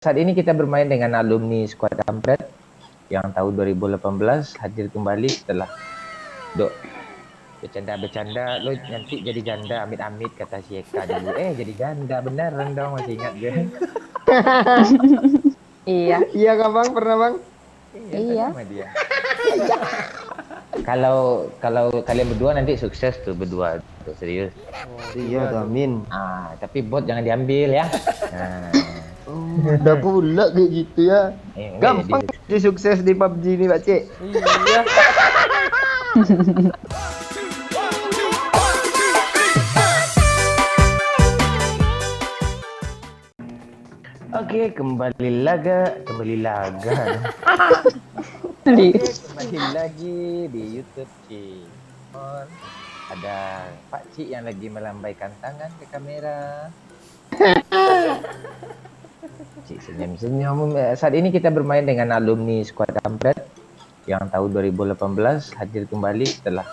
Saat ini kita bermain dengan alumni Squad Kampret yang tahun 2018 hadir kembali setelah bercanda-bercanda lo nanti jadi janda amit-amit kata si Eka dulu. Jadi janda beneran dong, masih ingat gue. Iya, Iya kak bang, pernah bang? Iya, iya. sama dia. Kalau kalian berdua nanti sukses tuh berdua tuh, serius. Iya, amin. Tapi bot jangan diambil ya. Nah, Udah pula kayak gitu ya. enggak Gampang jadi. jadi sukses di PUBG nih Pak Cik. Iya. Oke, kembali lagi. Kembali lagi di YouTube Cimon. Ada Pak Cik yang lagi melambaikan tangan ke kamera. Cik senyum-senyum. Saat ini kita bermain dengan alumni Squad Kampret yang tahun 2018 hadir kembali setelah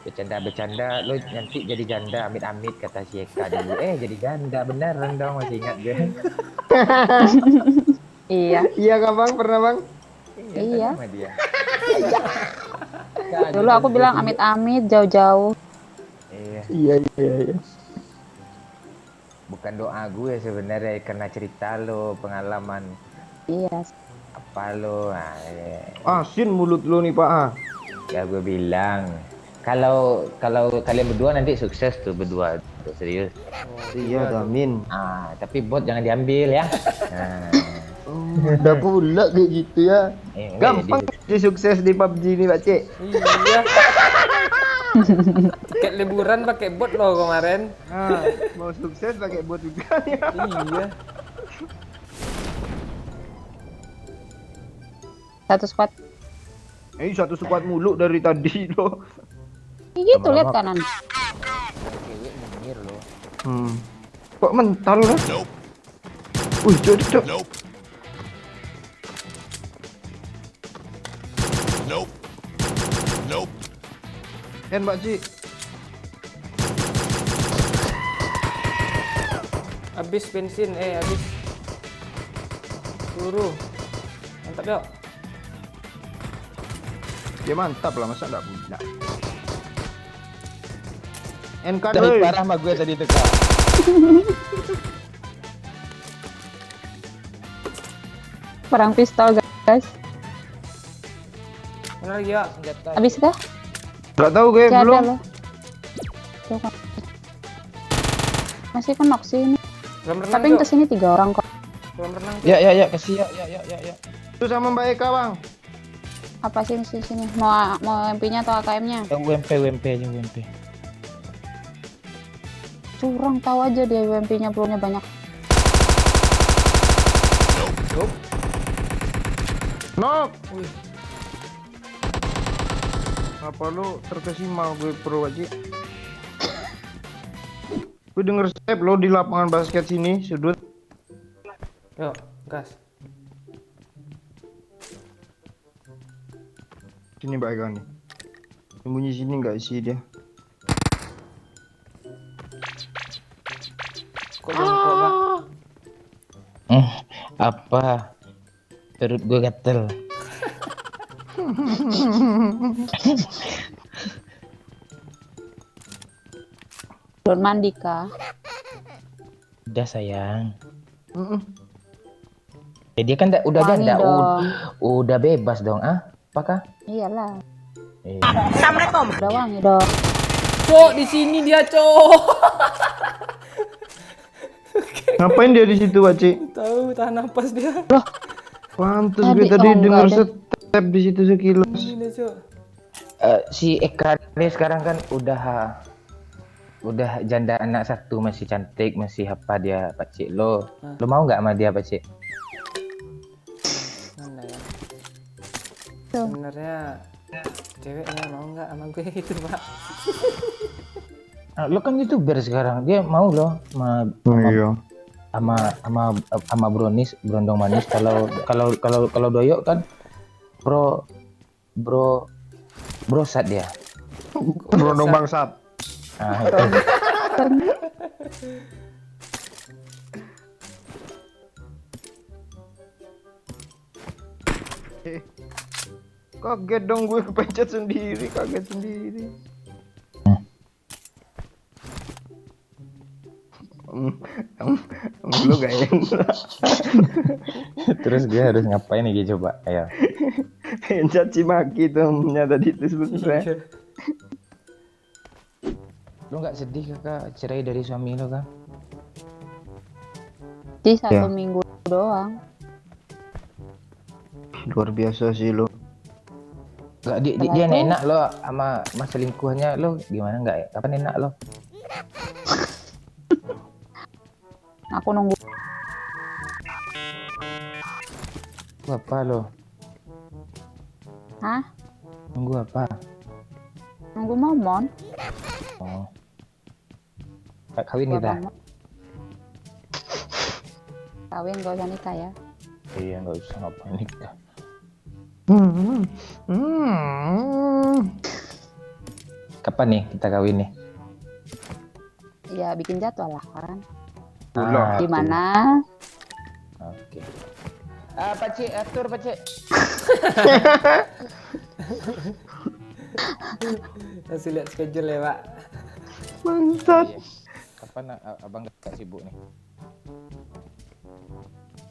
bercanda-bercanda lo nanti jadi janda amit-amit kata si Eka dulu. Jadi janda beneran dong, masih ingat gue. Iya. Iya kak bang, pernah bang? Iya. Sama dia. Dulu aku bilang amit-amit jauh-jauh. Iya. Iya. Bukan doa gue sebenarnya, karena cerita lo, pengalaman Iya. apa lo. Asin mulut lu nih Pak. Ya gue bilang kalau kalian berdua nanti sukses tuh berdua tuh, serius. Iya, amin. Tapi bot jangan diambil ya. Nah, Udah pula kayak gitu ya. enggak Gampang jadi sukses di PUBG nih Pak Cik. Iya. Pakai liburan pakai bot lo kemarin. Mau sukses pakai bot juga ya. Iya. Satu squad. Satu squad mulu dari tadi loh. Gitu, lihat kanan. cewek nyengir lo. Kok mental lah? Wih, cok. Kan Pak Cik. Habis bensin, habis. Suruh. Mantap yuk. Ya mantap lah, masa enggak punya. NK Dari doi. parah sama gue tadi tuh Kak. Perang pistol, guys. Mana lagi ya? Habis kah? Enggak tahu gue Masih ada belum. loh. Tuh, kan. Masih kan sini. Belum renang Tapi yang yuk. kesini 3 orang kok. Belum renang. Ya, kasih ya. Itu sama Mbak Eka, Bang. Apa sih sini? Mau MP-nya atau AKM-nya? Yang UMP aja UMP. Curang, tahu aja dia UMP-nya pelurunya banyak. Nok. Wih. Apa lu terkesima gue pro aja? Gue denger step lo di lapangan basket sini, sudut. Yuk, gas. Sini Mbak Eka nih. Sembunyi sini nggak sih dia? Kok jongkok, Pak? Apa? Perut gue gatel. Belum mandi kah? Udah sayang. Mm-mm. Dia kan udah Wangi janda, dong. udah bebas dong, apakah? Iyalah. Assalamualaikum. Udah wangi dong. Cok, di sini dia, Cok. Ngapain dia di situ, Pak Cik? Tahu, tahan napas dia. Pantes Tadi gue tadi orang denger nggak ada. step di situ sekilas. Ini, Cok. Si Eka ini sekarang kan udah janda anak satu, masih cantik, masih apa dia Pakcik lo. Lo mau nggak sama dia Pakcik? Mana ya? Tuh. Sebenarnya ceweknya mau nggak sama gue itu, Pak? Lo kan YouTuber sekarang, dia mau lo Iya. sama Brondong Manis. Kalau Doyok kan brosat dia. Berondong bangsat. Itu. Kaget dong gue kepencet sendiri, kaget sendiri. Lu gak enak. Terus gue harus ngapain nih coba? Ayo. Caci maki temennya tadi itu sebenarnya. Lu nggak sedih kakak cerai dari suami lu kan? Di satu Ya. minggu doang. Luar biasa sih lo. Nggak dia Setelah itu- enak lo sama selingkuhannya lo gimana nggak ya? Kapan enak lo? Aku nunggu Nunggu apa lo? Hah? Nunggu apa? Nunggu momon. Oh. Kak kawin Gua kita? momon. Kawin gak usah nikah ya. Iya nggak usah ngapain nikah. Kapan nih kita kawin nih? Ya bikin jadwal lah kan. Ulah. Di mana? Oke. Pakcik atur pakcik. Masih lihat schedule ya pak. Bangsat. Iya. Kapan abang gak sibuk nih?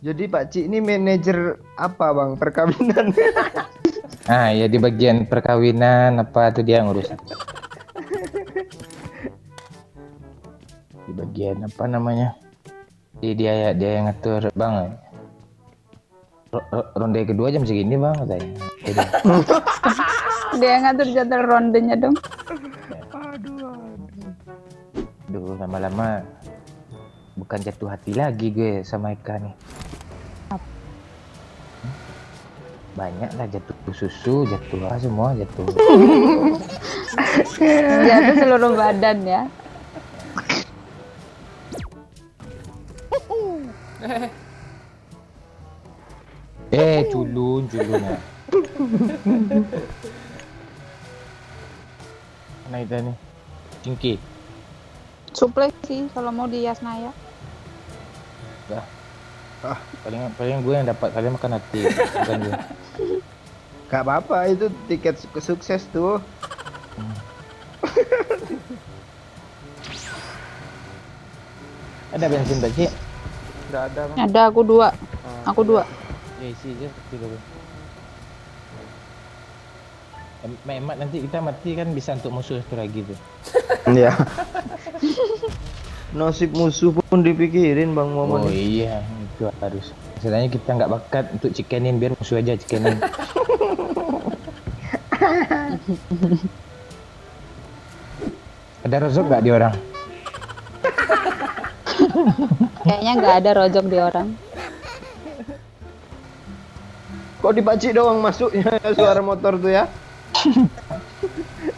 Jadi Pak Cik ini manajer apa bang? Perkawinan. Ah ya di bagian perkawinan apa tuh dia ngurus? Di bagian apa namanya? Dia yang ngatur bang. Ronde kedua jam segini bang katanya. Jadi, Dia yang ngatur jadwal rondenya dong. aduh lama-lama bukan jatuh hati lagi gue sama Eka nih. Banyak lah jatuh susu, jatuh apa semua jatuh. Jatuh seluruh badan ya. Culun ya. Mana kita nih? Cingki. Suplai sih kalau mau di Yasnaya. Dah. Paling gue yang dapat, kalian makan hati bukan gue. Gak apa-apa, itu tiket sukses tuh. Ada bensin tak sih? Udah ada bang. Ada aku dua. Aku dua. Ya isi aja gitu. Emak nanti kita mati kan bisa untuk musuh itu lagi tuh. Iya. Nasib musuh pun dipikirin bang Oh Momon. iya, itu harus. Sebenarnya kita nggak bakat untuk cikenin, biar musuh aja cikenin. Ada rozok nggak di orang? Kayaknya nggak ada rojok di orang. Kok di Pak Cik doang masuknya suara motor tuh ya?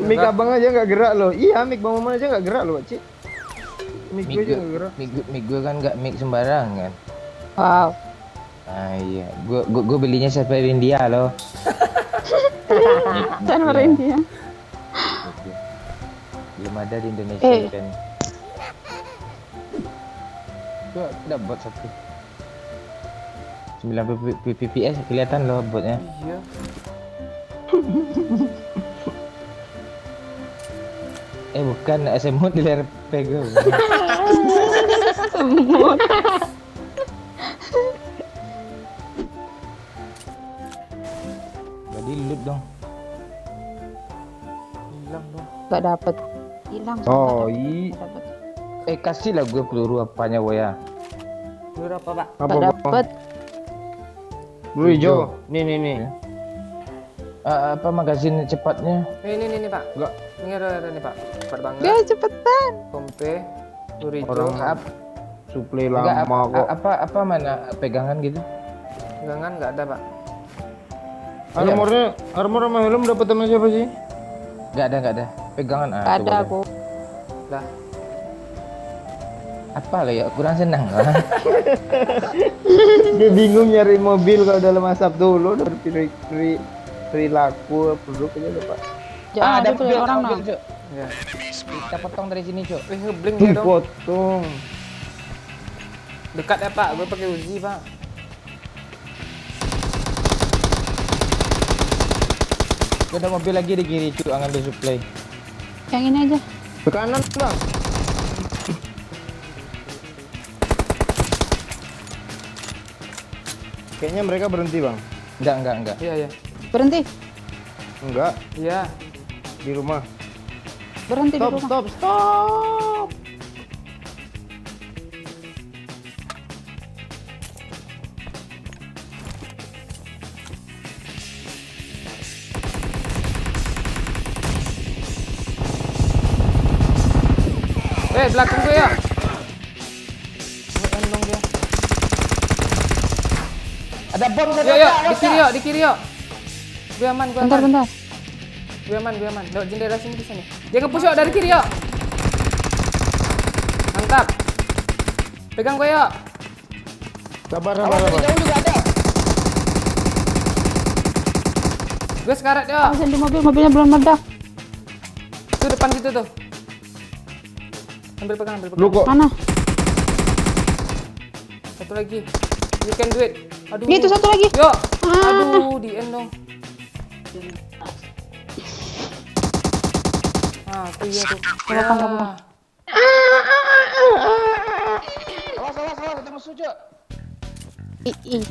Mik abang aja nggak gerak loh. Iya, mik bang Momon aja nggak gerak loh Pak Cik. Mik gue aja nggak gerak. Mik gue kan nggak mik sembarangan. Wow. Ah iya, gue belinya sampai India loh. Server Iya. India. Belum ada di Indonesia Eh. kan. Gua dapat satu. 90 PPS kelihatan loh botnya. Iya. Bukan semut di layar pego. Semut. Jadi loot dong. Hilang dong. Gak dapet. Hilang. Oh nggak iya. dapet. Kasih lah gue peluru apanya ya. Peluru apa pak? Apa Gak bang? dapet. Blue hijau. Nih. Apa magazin cepatnya? Ini pak. Enggak. Ini ada nih pak. Cepat banget. Dia cepetan. Pompe. Peluru hijau. Orang Ap- suplai enggak, lama kok. apa mana pegangan gitu? Pegangan nggak ada pak. Armor sama helm dapat teman siapa sih? Enggak ada. Pegangan Gak tuh ada boleh. aku. Lah. Apa lo ya? Kurang senang lah. Dia bingung nyari mobil kalau dalam asap dulu dari perilaku produk aja lupa. Jangan ada Cuk, orang ambil, nah. Cuk. Ya. Kita potong dari sini, Cuk. Ngebling dia dong. Potong. Dekat ya pak. Gue pakai Uzi pak. Ada mobil lagi di kiri cu, ngambil supply. Yang ini aja. Ke kanan bang. Kayaknya mereka berhenti bang. Enggak. Iya, iya. Berhenti. Enggak, Iya. di rumah. Berhenti di rumah. Stop. Belakang gue ya. Endong dia. Ada bom Yo, yo, di kiri yo. Gue aman, gue Bentar, aman. bentar. Gue aman. Lewat jendela sini bisa nih. Dia nge-push yo dari kiri yo. Mantap. Pegang gue yo. Sabar. Jauh juga ada. Gue sekarat yo. Awasin di mobil, mobilnya belum meledak. Tuh depan situ tuh. Ambil pegang. Lu kok Mana? Satu lagi. You can do it. Aduh. Itu satu lagi. Yo. Ah. Aduh, di end dong. Ah, tuh iya tuh. Nggak apa-apa. Awas, kita musuh cu.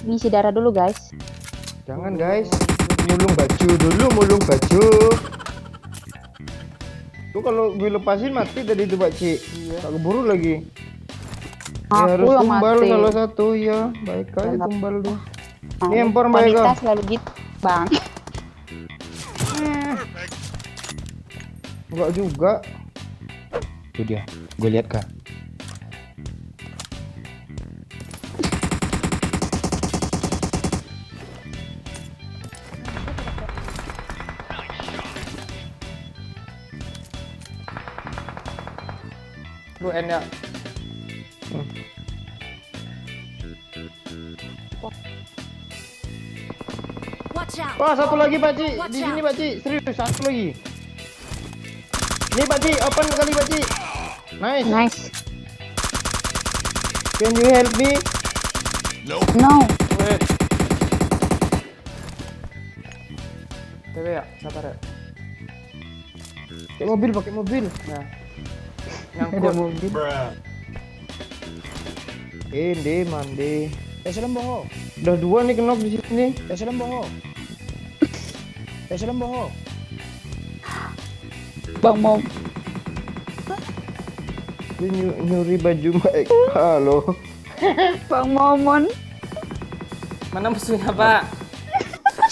Ngisi darah dulu guys. jangan guys. Mulung baju. Tuh kalau gue lepasin mati tadi tuh Pak Ci. Tak keburu lagi. Ya, harus Aku yang tumbal mati. salah satu ya. Baik aja Tetap. tumbal tuh. Nah, Ini empor, Mbak wanita Eko. selalu gitu, Bang. Enggak juga. Tuh dia. Gue lihat Kak. Lu end ya. Wah, satu lagi Pak Ci. Di sini Pak Ci. Serius, satu lagi. Ini Pak Ci, open kali Pak Ci. Nice. Nice. Can you help me? No. Wait. TW ya, sabar ya. Pakai mobil. Nah. Ada Nyangkut. mobil. Mandi. Peselem boho. Udah dua nih kenok di sini. Peselem boho. Bang mau Gue nyuri baju Mbak Eka loh. Bang Momon. Mana musuhnya, Pak?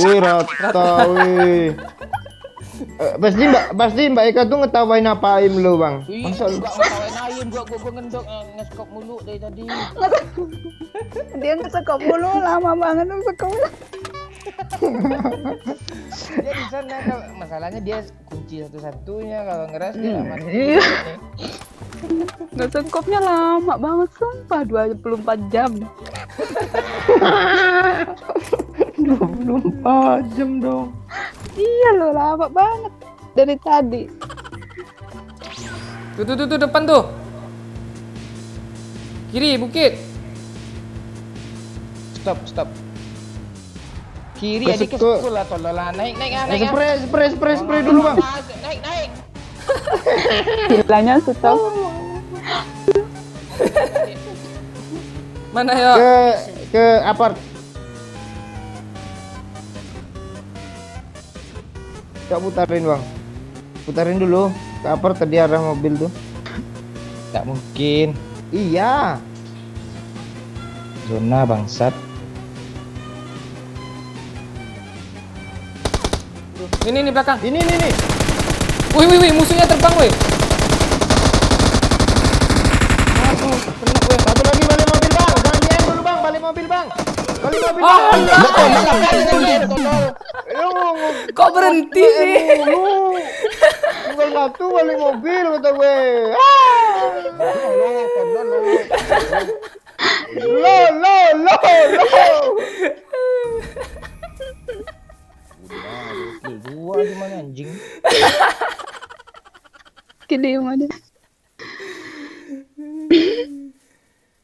Wih rata wih. Pasti Mbak Eka tuh ngetawain apain lo bang? Masa lu? Gua ngetawain ayam, gua ngendok ngeskop mulu dari tadi. Dia ngesekop mulu, lama banget ngesekop mulu. Dia di sana masalahnya dia kunci satu-satunya kalau ngeras dia aman. Ngesekopnya lama banget sumpah 24 jam. 24 jam dong. Iya loh, lama banget dari tadi. Tuh depan tuh. Kiri bukit. Stop. Kiri Ke adik ke situ. sekolah tolola naik. Spray dulu bang. Naik. Bilangnya stop. Mana ya? Ke apart. Coba putarin bang. Putarin dulu. Ke apart tadi arah mobil tuh. Gak mungkin. Iya. Zona bangsat. Ini belakang. Ini nih. Wih, musuhnya terbang, wih. Aduh, kena wih. Satu lagi balik mobil bang. Jangan diam dulu bang. Balik mobil bang. Balik mobil bang. Kok berhenti sih? Tinggal satu balik mobil kata gue. Lo. Dua gimana anjing? Kini yang ada.